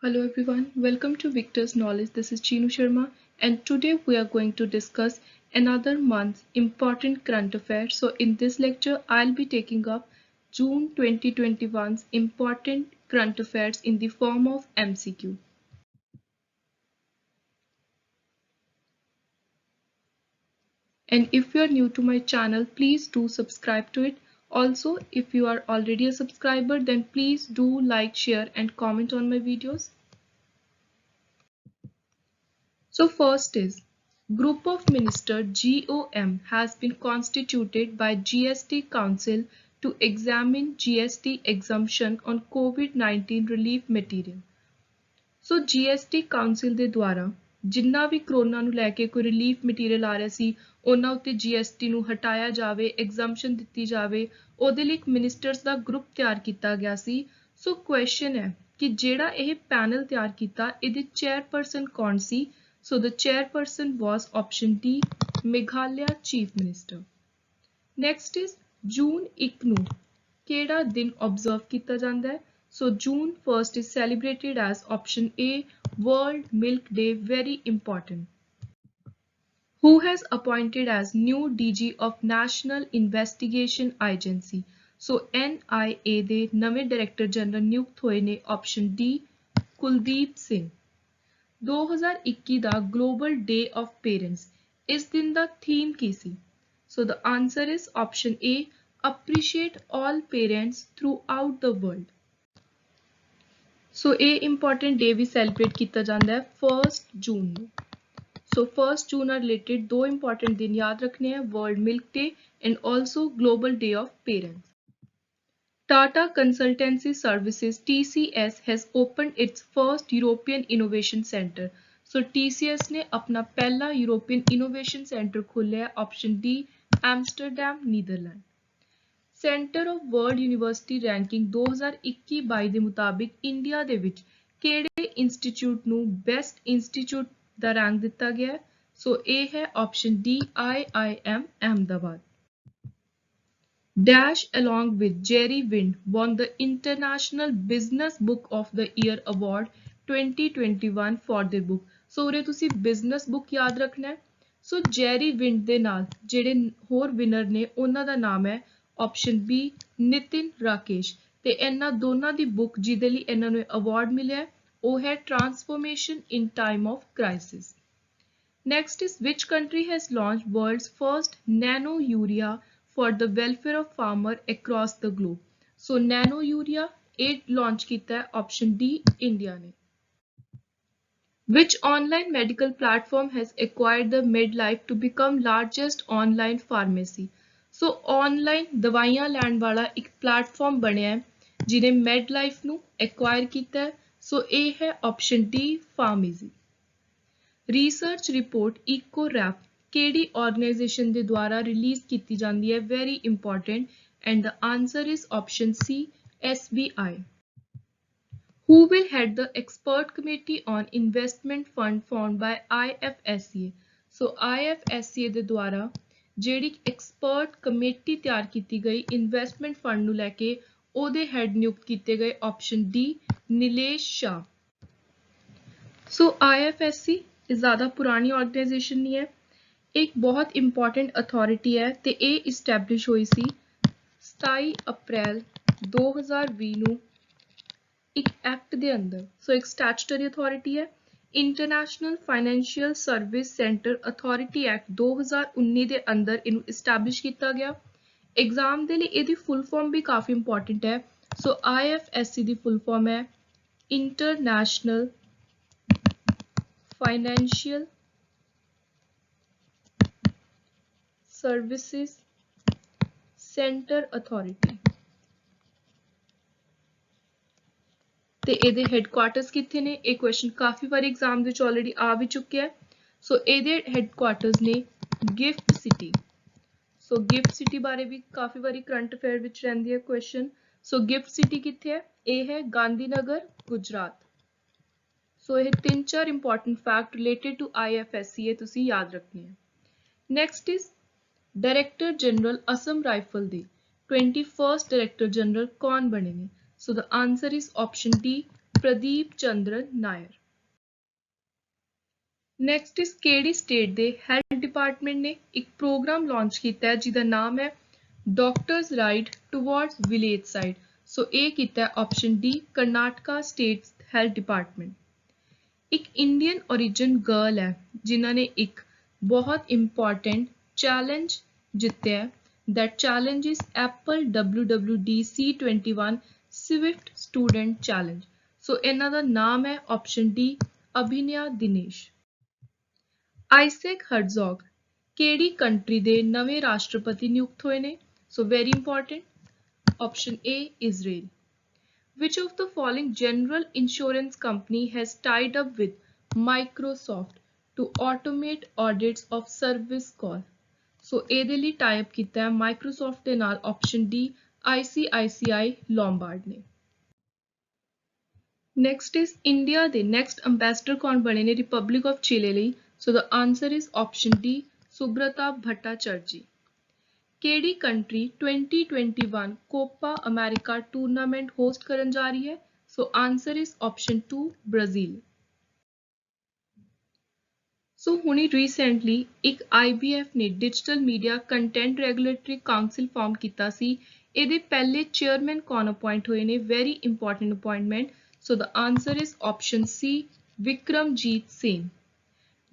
Hello everyone, welcome to Victor's Knowledge. This is Chinu Sharma, and today we are going to discuss another month's important current affairs. So, in this lecture, I'll be taking up June 2021's important current affairs in the form of MCQ. And if you are new to my channel, please do subscribe to it. Also, if you are already a subscriber, then please do like, share, and comment on my videos. So first is Group of Minister GOM has been constituted by GST Council to examine GST exemption on COVID-19 relief material. So GST Council ਦੇ ਦੁਆਰਾ ਜਿੰਨਾ ਵੀ corona ਨੂੰ ਲੈ ਕੇ ਕੋਈ relief material ਆ ਰਿਹਾ ਸੀ ਉਹਨਾਂ ਉੱਤੇ GST ਨੂੰ ਹਟਾਇਆ ਜਾਵੇ ਐਗਜ਼ੈਂਪਸ਼ਨ ਦਿੱਤੀ ਜਾਵੇ ਉਹਦੇ ਲਈ ਇੱਕ ਮਿਨਿਸਟਰਸ ਦਾ ਗਰੁੱਪ ਤਿਆਰ ਕੀਤਾ ਗਿਆ ਸੀ ਸੋ ਕੁਐਸਚਨ ਹੈ ਕਿ ਜਿਹੜਾ ਇਹ ਪੈਨਲ ਤਿਆਰ ਕੀਤਾ ਇਹਦੇ ਚੇਅਰਪਰਸਨ ਕੌਣ ਸੀ So the chairperson was option D, Meghalaya Chief Minister. Next is June 1 ਨੂੰ ਕਿਹੜਾ ਦਿਨ observe ਕੀਤਾ ਜਾਂਦਾ ਹੈ? So June 1st is celebrated as option A, World Milk Day, very important. Who has appointed as new DG of National Investigation Agency? So NIA ਦੇ ਨਵੇਂ director general ਨਿਯੁਕਤ ਹੋਏ ਨੇ option D, ਕੁਲਦੀਪ ਸਿੰਘ। 2021 ਦਾ ਗਲੋਬਲ ਡੇ ਆਫ ਪੇਰੈਂਟਸ ਇਸ ਦਿਨ ਦਾ theme ਕੀ ਸੀ so the answer is option A, appreciate all parents throughout the world. ਸੋ ਇਹ ਇੰਪੋਰਟੈਂਟ ਡੇ ਵੀ ਸੈਲੀਬ੍ਰੇਟ ਕੀਤਾ ਜਾਂਦਾ ਹੈ 1 ਜੂਨ ਨੂੰ ਸੋ 1 ਜੂਨ ਨਾਲ ਰਿਲੇਟਡ ਦੋ ਇੰਪੋਰਟੈਂਟ ਦਿਨ ਯਾਦ ਰੱਖਣੇ ਹੈ world milk day and also global day of parents Tata Consultancy Services TCS has opened its first European Innovation Center. So TCS ने अपना पहला European Innovation Center खोलिया option D, Amsterdam, Netherlands. Center of World University Ranking 2021-22 ਦੇ ਮੁਤਾਬਿਕ India ਦੇ ਵਿੱਚ ਕਿਹੜੇ institute ਨੂੰ ਬੈਸਟ ਇੰਸਟੀਚਿਊਟ ਦਾ ਰੈਂਕ ਦਿੱਤਾ ਗਿਆ ਹੈ ਸੋ ਇਹ ਹੈ option D, IIM Ahmedabad. Dash along with Jerry Wind won the International Business Book of the Year Award 2021 for their book. So ਉਰੇ ਤੁਸੀਂ business book ਯਾਦ ਰੱਖਣਾ ਹੈ ਸੋ ਜੈਰੀ ਵਿੰਡ ਦੇ ਨਾਲ ਜਿਹੜੇ ਹੋਰ ਵਿਨਰ ਨੇ ਉਹਨਾਂ ਦਾ ਨਾਮ ਹੈ ਆਪਸ਼ਨ B, ਨਿਤਿਨ ਰਾਕੇਸ਼ ਤੇ ਇਹਨਾਂ ਦੋਨਾਂ ਦੀ ਬੁੱਕ ਜਿਹਦੇ ਲਈ ਇਹਨਾਂ ਨੂੰ ਅਵਾਰਡ ਮਿਲਿਆ ਉਹ ਹੈ transformation in time of crisis. Next is which country has launched world's first nano urea for the welfare of farmer across the globe. So nano urea it launch ਕੀਤਾ ਹੈ option D, India ਨੇ. Which online medical platform has acquired the Medlife to become largest online pharmacy? So online ਦਵਾਈਆਂ ਲੈਣ ਵਾਲਾ ਇੱਕ platform ਬਣਿਆ ਹੈ ਜਿਹਨੇ Medlife ਨੂੰ acquire ਕੀਤਾ ਹੈ ਸੋ ਇਹ ਹੈ option D, Pharmacy. Research report EcoRap ਕਿਹੜੀ organization ਦੇ ਦੁਆਰਾ ਰਿਲੀਜ਼ ਕੀਤੀ ਜਾਂਦੀ ਹੈ very important and the answer is option C, SBI. Who will head the expert committee on investment fund formed by IFSCA? So IFSCA ਦੇ ਦੁਆਰਾ ਜਿਹੜੀ expert committee ਤਿਆਰ ਕੀਤੀ ਗਈ investment fund ਨੂੰ ਲੈ ਕੇ ਉਹਦੇ head ਨਿਯੁਕਤ ਕੀਤੇ ਗਏ option D, ਨੀਲੇਸ਼ ਸ਼ਾਹ. So IFSC ਇਹ ਜ਼ਿਆਦਾ ਪੁਰਾਣੀ organization ਨਹੀਂ ਹੈ ਇੱਕ ਬਹੁਤ ਇੰਪੋਰਟੈਂਟ ਅਥਾਰਟੀ ਹੈ ਤੇ ਇਹ ਇਸਟੈਬਲਿਸ਼ ਹੋਈ ਸੀ 27 ਅਪ੍ਰੈਲ 2020 ਨੂੰ ਇੱਕ ਐਕਟ ਦੇ ਅੰਦਰ ਸੋ ਇੱਕ ਸਟੈਚੂਟਰੀ ਅਥਾਰਟੀ ਹੈ international financial service centre authority act 2019 ਦੇ ਅੰਦਰ ਇਹਨੂੰ ਇਸਟੈਬਲਿਸ਼ ਕੀਤਾ ਗਿਆ ਐਗਜ਼ਾਮ ਦੇ ਲਈ ਇਹਦੀ ਫੁੱਲ ਫਾਰਮ ਵੀ ਕਾਫੀ ਇੰਪੋਰਟੈਂਟ ਹੈ ਸੋ IFSC ਦੀ ਫੁੱਲ ਫਾਰਮ ਹੈ international financial Services Center Authority ਤੇ ਇਹਦੇ ਹੈੱਡਕੁਆਰਟਰਸ ਕਿੱਥੇ ਨੇ ਇਹ ਕੁਐਸਚਨ ਕਾਫੀ ਵਾਰ ਐਗਜ਼ਾਮ ਵਿੱਚ ਆਲਰੇਡੀ ਆ ਵੀ ਚੁੱਕਿਆ ਹੈ ਸੋ ਇਹਦੇ ਹੈੱਡਕੁਆਰਟਰਸ ਨੇ ਗਿਫਟ ਸਿਟੀ ਸੋ ਗਿਫਟ ਸਿਟੀ ਬਾਰੇ ਵੀ ਕਾਫੀ ਵਾਰੀ ਕਰੰਟ ਅਫੇਅਰ ਵਿੱਚ ਰਹਿੰਦੀ ਹੈ ਕੁਐਸਚਨ ਸੋ ਗਿਫਟ ਸਿਟੀ ਕਿੱਥੇ ਹੈ ਇਹ ਹੈ ਗਾਂਧੀਨਗਰ ਗੁਜਰਾਤ ਸੋ ਇਹ ਤਿੰਨ ਚਾਰ important fact related to IFSCA ਤੁਸੀਂ ਯਾਦ ਰੱਖਣੇ ਹੈ next is director general Assam rifle ਦੇ 21st डायरेक्टर जनरल कौन बने ने so the answer is option D, Pradeep Chandra Nair. Next ਇਸ ਕਿਹੜੀ ਸਟੇਟ ਦੇ ਹੈਲਥ ਡਿਪਾਰਟਮੈਂਟ ਨੇ ਇੱਕ ਪ੍ਰੋਗਰਾਮ ਲਾਂਚ ਕੀਤਾ ਹੈ ਜਿਹਦਾ ਨਾਮ ਹੈ doctors right towards village side. So ਇਹ ਕੀਤਾ ਹੈ option D Karnataka state health department. ਇੱਕ ਇੰਡੀਅਨ origin ਗਰਲ ਹੈ ਜਿਨ੍ਹਾਂ ਨੇ ਇੱਕ ਬਹੁਤ ਇੰਪੋਰਟੈਂਟ ਚੈਲੰਜ ਜਿੱਤਿਆ ਹੈ। That challenge is Apple WWDC 21 Swift Student Challenge। ਸੋ ਇਹਨਾਂ ਦਾ ਨਾਮ ਹੈ ਆਪਸ਼ਨ ਡੀ ਅਭਿਨਿਆ ਦਿਨੇਸ਼। ਆਈਜ਼ੈਕ ਹਰਜ਼ੌਗ ਕਿਹੜੀ ਕੰਟਰੀ ਦੇ ਨਵੇਂ ਰਾਸ਼ਟਰਪਤੀ ਨਿਯੁਕਤ ਹੋਏ ਨੇ? So very important option A Israel. Which of the following general insurance company has tied up with Microsoft to automate audits of service call? So ਇਹਦੇ ਲਈ tie up ਕੀਤਾ ਹੈ Microsoft ਦੇ ਨਾਲ option D ICICI Lombard ਨੇ। Next is India ਦੇ next ambassador ਕੌਣ ਬਣੇ ਨੇ Republic of Chile ਲਈ? So the answer is option D Subrata Bhattacharjee। ਕਿਹੜੀ country 2021 Copa America tournament host ਕਰਨ ਜਾ ਰਹੀ ਹੈ? So answer is option 2 Brazil. So ਹੁਣੀ ਰੀਸੈਂਟਲੀ ਇੱਕ IBF ਨੇ digital media content regulatory council form ਕੀਤਾ ਸੀ। ਇਹਦੇ ਪਹਿਲੇ ਚੇਅਰਮੈਨ ਕੌਣ ਅਪਾਇੰਟ ਹੋਏ ਨੇ? Very important appointment. So the answer is option C Vikramjit Singh।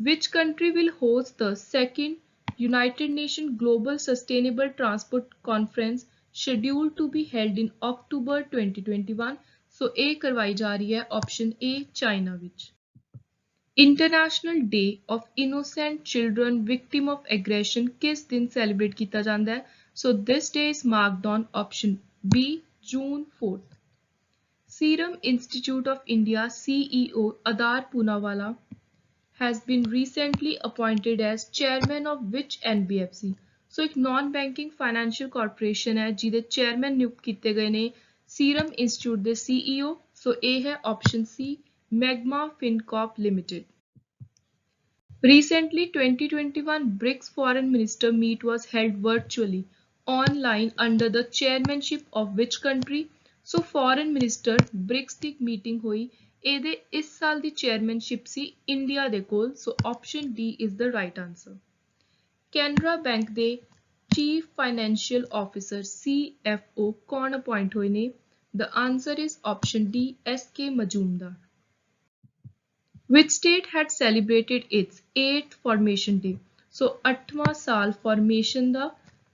Which country will host the second United Nations Global Sustainable Transport Conference scheduled to be held in October 2021? So ਇਹ ਕਰਵਾਈ ਜਾ ਰਹੀ ਹੈ option A China ਵਿੱਚ। International Day of Innocent Children Victim of Aggression ਕਿਸ ਦਿਨ celebrate ਕੀਤਾ ਜਾਂਦਾ ਹੈ? So this day is marked on option B June 4th। Serum Institute of India CEO Adar Poonawalla has been recently appointed as chairman of which NBFC? So ਇੱਕ non-banking financial corporation ਹੈ ਜਿਹਦੇ chairman ਨਿਯੁਕਤ ਕੀਤੇ ਗਏ ਨੇ Serum Institute ਦੇ CEO। ਸੋ ਇਹ ਹੈ option C Magma Fincorp Limited। Recently 2021 BRICS Foreign Minister meet was held virtually online under the chairmanship of which country? So foreign minister BRICS ਦੀ ਮੀਟਿੰਗ ਹੋਈ। ਇਹਦੇ ਇਸ ਸਾਲ ਦੀ ਚੇਅਰਮੈਨਸ਼ਿਪ ਸੀ ਇੰਡੀਆ ਦੇ ਕੋਲ। So option D is the right answer. Canara bank ਦੇ chief financial officer CFO ਕੌਣ appoint ਹੋਏ ਨੇ? The answer is option D SK Majumdar. Which state had celebrated its 8th formation day? So 8ਵਾਂ ਸਾਲ ਫਾਰਮੇਸ਼ਨ ਦਾ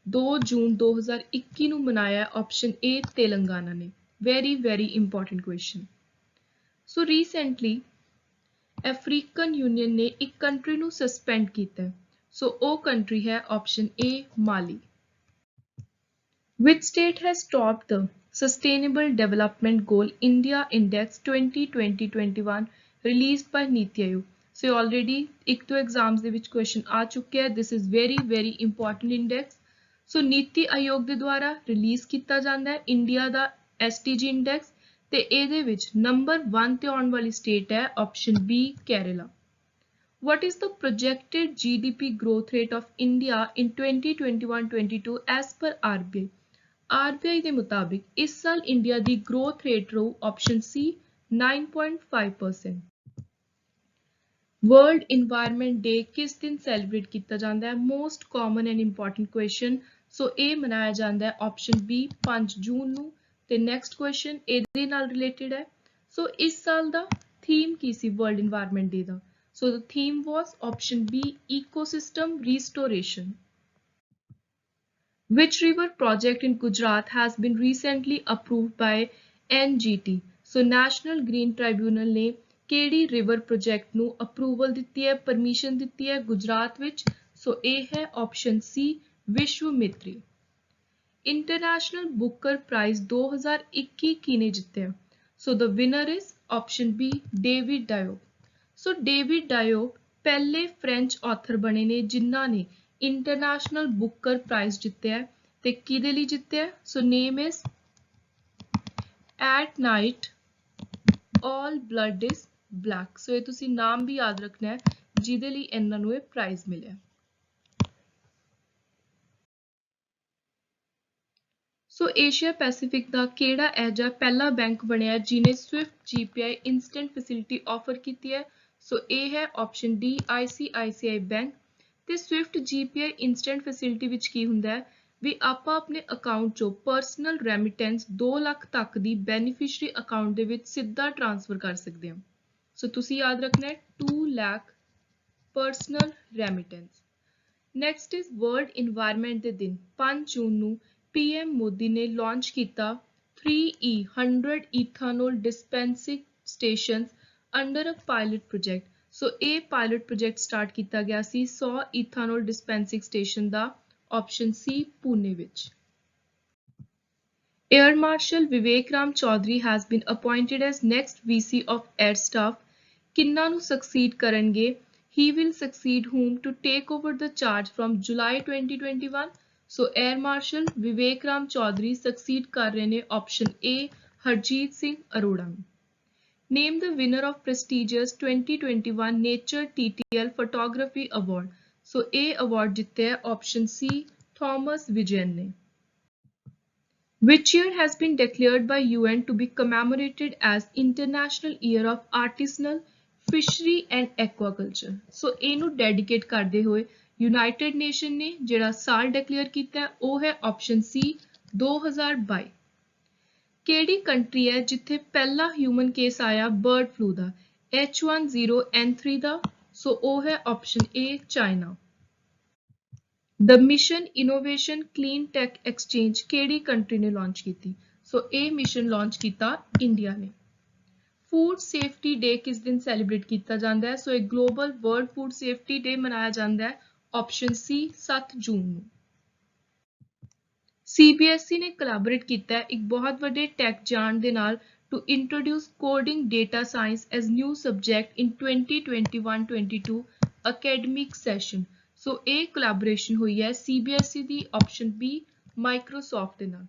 2 ਜੂਨ 2021 ਨੂੰ ਮਨਾਇਆ ਆਪਸ਼ਨ A ਤੇਲੰਗਾਨਾ ਨੇ। very important question। So recently African union ਨੇ ਇੱਕ ਕੰਟਰੀ ਨੂੰ ਸਸਪੈਂਡ ਕੀਤਾ ਹੈ। ਸੋ ਉਹ ਕੰਟਰੀ ਹੈ ਆਪਸ਼ਨ A ਮਾਲੀ। Which state has topped the Sustainable Development Goal India Index 2020-21 released by ਨੀਤੀ ਆਯੋਗ? ਸੋ already ਇੱਕ ਦੋ ਐਗਜ਼ਾਮਸ ਦੇ ਵਿੱਚ ਕੁਐਸਚਨ ਆ ਚੁੱਕਿਆ ਹੈ। This is very important index। ਸੋ ਨੀਤੀ ਆਯੋਗ ਦੇ ਦੁਆਰਾ ਰਿਲੀਜ਼ ਕੀਤਾ ਜਾਂਦਾ ਹੈ ਇੰਡੀਆ ਦਾ SDG ਇੰਡੈਕਸ ਤੇ ਇਹਦੇ ਵਿੱਚ ਨੰਬਰ 1 ਤੇ ਆਉਣ ਵਾਲੀ ਸਟੇਟ ਹੈ option B Kerala. What is the projected GDP growth rate of India in 2021-22 as per RBI? RBI ਦੇ ਮੁਤਾਬਿਕ ਇਸ ਸਾਲ ਇੰਡੀਆ ਦੀ ਗਰੋਥ ਰੇਟ ਰਹੂ option C 9.5%। World environment day ਕਿਸ ਦਿਨ ਸੈਲੀਬ੍ਰੇਟ ਕੀਤਾ ਜਾਂਦਾ ਹੈ? Most common and important question. So ਇਹ ਮਨਾਇਆ ਜਾਂਦਾ ਹੈ ਆਪਸ਼ਨ B 5 ਜੂਨ ਨੂੰ। ਤੇ ਨੈਕਸਟ ਕੁਐਸਚਨ ਇਹਦੇ ਨਾਲ ਰਿਲੇਟਡ ਹੈ। ਸੋ ਇਸ ਸਾਲ ਦਾ ਥੀਮ ਕੀ ਸੀ ਵਰਲਡ ਇਨਵਾਇਰਨਮੈਂਟ ਡੇ ਦਾ? So the theme was option B ecosystem restoration। Which river project in Gujarat has been recently approved by NGT? So National Green Tribunal ਨੇ ਕਿਹੜੀ ਰਿਵਰ ਪ੍ਰੋਜੈਕਟ ਨੂੰ ਅਪਰੂਵਲ ਦਿੱਤੀ ਹੈ, ਪਰਮਿਸ਼ਨ ਦਿੱਤੀ ਹੈ ਗੁਜਰਾਤ ਵਿੱਚ? ਸੋ ਇਹ ਹੈ ਆਪਸ਼ਨ C ਵਿਸ਼ਵਮਿਤਰੀ। ਇੰਟਰਨੈਸ਼ਨਲ ਬੁੱਕਰ ਪ੍ਰਾਈਜ਼ 2021 ਕਿਹਨੇ ਜਿੱਤਿਆ? So the winner is option B David Diop. So David Diop ਪਹਿਲੇ ਫ੍ਰੈਂਚ ਆਥਰ ਬਣੇ ਨੇ ਜਿਨ੍ਹਾਂ ਨੇ ਇੰਟਰਨੈਸ਼ਨਲ ਬੁੱਕਰ ਪ੍ਰਾਈਜ਼ ਜਿੱਤਿਆ ਹੈ ਤੇ ਕਿਹਦੇ ਲਈ ਜਿੱਤਿਆ? So name is at night all blood is black. So ਇਹ ਤੁਸੀਂ ਨਾਮ ਵੀ ਯਾਦ ਰੱਖਣਾ ਹੈ ਜਿਹਦੇ ਲਈ ਇਹਨਾਂ ਨੂੰ ਇਹ ਪ੍ਰਾਈਜ਼ ਮਿਲਿਆ। ਸੋ ਏਸ਼ੀਆ ਪੈਸੀਫਿਕ ਦਾ ਕਿਹੜਾ ਇਹ ਜਿਹਾ ਪਹਿਲਾ ਬੈਂਕ ਬਣਿਆ ਜਿਹਨੇ ਸਵਿਫਟ ਜੀਪੀਆਈ ਇੰਸਟੈਂਟ ਫੈਸਿਲਿਟੀ ਆਫਰ ਕੀਤੀ ਹੈ? ਸੋ ਇਹ ਹੈ ਆਪਸ਼ਨ ਡੀ ਆਈਸੀਆਈਸੀਆਈ ਬੈਂਕ। ਤੇ ਸਵਿਫਟ ਜੀਪੀਆਈ ਇੰਸਟੈਂਟ ਫੈਸਿਲਿਟੀ ਵਿੱਚ ਕੀ ਹੁੰਦਾ ਹੈ ਵੀ ਆਪਾਂ ਆਪਣੇ ਅਕਾਊਂਟ ਚੋਂ ਪਰਸਨਲ ਰੈਮਿਟੈਂਸ 2 ਲੱਖ ਤੱਕ ਦੀ ਬੈਨੀਫੀਸ਼ਰੀ ਅਕਾਊਂਟ ਦੇ ਵਿੱਚ ਸਿੱਧਾ ਟ੍ਰਾਂਸਫਰ ਕਰ ਸਕਦੇ ਹਾਂ। ਸੋ ਤੁਸੀਂ ਯਾਦ ਰੱਖਣਾ ਹੈ 2 lakh personal remittance. Next is world environment ਦੇ ਦਿਨ 5 ਜੂਨ ਨੂੰ ਪੀਐਮ ਮੋਦੀ ਨੇ ਲਾਂਚ ਕੀਤਾ 3E100 ਇਥਾਨੋਲ ਡਿਸਪੈਂਸਿੰਗ ਸਟੇਸ਼ਨਸ ਅੰਡਰ ਅ ਪਾਇਲਟ ਪ੍ਰੋਜੈਕਟ। ਸੋ ਇਹ ਪਾਇਲਟ ਪ੍ਰੋਜੈਕਟ ਸਟਾਰਟ ਕੀਤਾ ਗਿਆ ਸੀ 100 ਇਥਾਨੋਲ ਡਿਸਪੈਂਸਿੰਗ ਸਟੇਸ਼ਨ ਦਾ, ਆਪਸ਼ਨ ਸੀ ਪੂਨੇ ਵਿੱਚ। Air Marshal Vivek Ram Chaudhary has been appointed as next VC of Air Staff। ਕਿੰਨਾਂ ਨੂੰ succeed ਕਰਨਗੇ? He will succeed whom to take over the charge from July 2021? So Air Marshal Vivek Ram Chaudhary succeed ਕਰ ਰਹੇ ਨੇ option A Harjeet Singh Arora ਨੂੰ। Name the winner of prestigious 2021 Nature TTL Photography Award। So ਇਹ award ਜਿੱਤਿਆ option C Thomas Vijayan ਨੇ। Which year has been declared by UN to be commemorated as International Year of Artisanal Fishery and Aquaculture? So ਇਹਨੂੰ dedicate ਕਰਦੇ ਹੋਏ United nation ਨੇ ਜਿਹੜਾ ਸਾਲ declare ਕੀਤਾ ਉਹ ਹੈ ਆਪਸ਼ਨ ਸੀ 2022। ਕਿਹੜੀ ਕੰਟਰੀ ਹੈ ਜਿੱਥੇ ਪਹਿਲਾ ਹਿਊਮਨ ਕੇਸ ਆਇਆ ਬਰਡ ਫਲੂ ਦਾ H1N3 ਦਾ? ਸੋ ਉਹ ਹੈ option A China. The Mission Innovation Clean Tech Exchange ਕਿਹੜੀ ਕੰਟਰੀ ਨੇ ਲਾਂਚ ਕੀਤੀ? ਸੋ ਇਹ ਮਿਸ਼ਨ ਲਾਂਚ ਕੀਤਾ ਇੰਡੀਆ ਨੇ। ਫੂਡ ਸੇਫਟੀ ਡੇ ਕਿਸ ਦਿਨ ਸੈਲੀਬ੍ਰੇਟ ਕੀਤਾ ਜਾਂਦਾ ਹੈ? ਸੋ ਇਹ global world food safety day ਮਨਾਇਆ ਜਾਂਦਾ ਹੈ ਆਪਸ਼ਨ ਸੀ 7 ਜੂਨ ਨੂੰ। CBSE ਨੇ ਕੋਲੈਬੋਰੇਟ ਕੀਤਾ ਹੈ ਇੱਕ ਬਹੁਤ ਵੱਡੇ ਟੈਕ ਜਾਇੰਟ ਦੇ ਨਾਲ to introduce coding data science as new subject in 2021-22 academic session। ਸੋ ਇਹ ਕੋਲੈਬੋਰੇਸ਼ਨ ਹੋਈ ਹੈ CBSE ਦੀ ਆਪਸ਼ਨ B ਮਾਈਕਰੋਸਾਫਟ ਦੇ ਨਾਲ।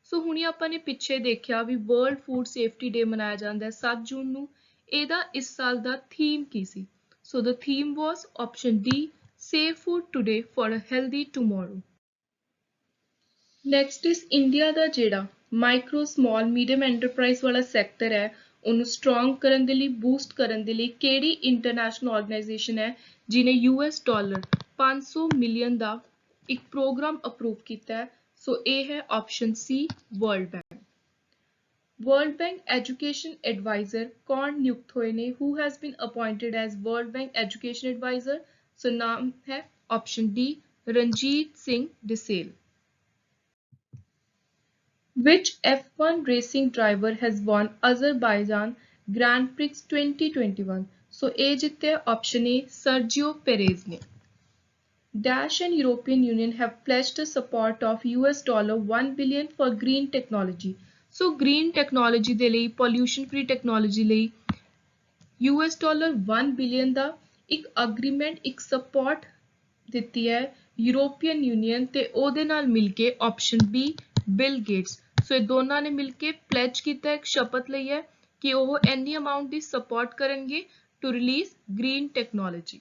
ਸੋ ਹੁਣੀ ਆਪਾਂ ਨੇ ਪਿੱਛੇ ਦੇਖਿਆ ਵੀ ਵਰਲਡ ਫੂਡ ਸੇਫਟੀ ਡੇ ਮਨਾਇਆ ਜਾਂਦਾ ਹੈ 7 ਜੂਨ ਨੂੰ। ਇਹਦਾ ਇਸ ਸਾਲ ਦਾ ਥੀਮ ਕੀ ਸੀ? So the theme was option D save food today for a healthy tomorrow। Next ਇਸ ਇੰਡੀਆ ਦਾ ਜਿਹੜਾ ਮਾਈਕਰੋ ਸਮਾਲ ਮੀਡੀਅਮ ਐਂਟਰਪ੍ਰਾਈਜ਼ ਵਾਲਾ ਸੈਕਟਰ ਹੈ ਉਹਨੂੰ ਸਟਰੋਂਗ ਕਰਨ ਦੇ ਲਈ ਬੂਸਟ ਕਰਨ ਦੇ ਲਈ ਕਿਹੜੀ ਇੰਟਰਨੈਸ਼ਨਲ ਆਰਗੇਨਾਈਜੇਸ਼ਨ ਹੈ ਜਿਹਨੇ $500 ਮਿਲੀਅਨ ਦਾ ਇੱਕ ਪ੍ਰੋਗਰਾਮ ਅਪਰੂਵ ਕੀਤਾ ਹੈ? ਸੋ ਇਹ ਹੈ option C world bank. World bank education adviser ਕੌਣ ਨਿਯੁਕਤ ਹੋਏ ਨੇ? Who has been appointed as world bank education adviser? So ਨਾਮ ਹੈ option D Ranjit Singh Disale. Which F1 racing driver has won Azerbaijan Grand Prix 2021? So ਇਹ ਜਿੱਤਿਆ option A Sergio Perez ਨੇ। Dash and European Union have pledged a support of $1 billion for green technology। So green technology ਦੇ ਲਈ pollution free technology ਲਈ $1 billion ਦਾ ਇੱਕ agreement ਇੱਕ support ਦਿੱਤੀ ਹੈ ਯੂਰੋਪੀਅਨ ਯੂਨੀਅਨ ਤੇ ਉਹਦੇ ਨਾਲ ਮਿਲ ਕੇ ਆਪਸ਼ਨ B ਬਿਲ ਗੇਟਸ। ਸੋ ਇਹ ਦੋਨਾਂ ਨੇ ਮਿਲ ਕੇ ਪਲੈਜ ਕੀਤਾ ਇੱਕ ਸ਼ਪਥ ਲਈ ਹੈ ਕਿ ਉਹ ਇੰਨੀ ਅਮਾਉਂਟ ਦੀ ਸਪੋਰਟ ਕਰਨਗੇ to release green technology.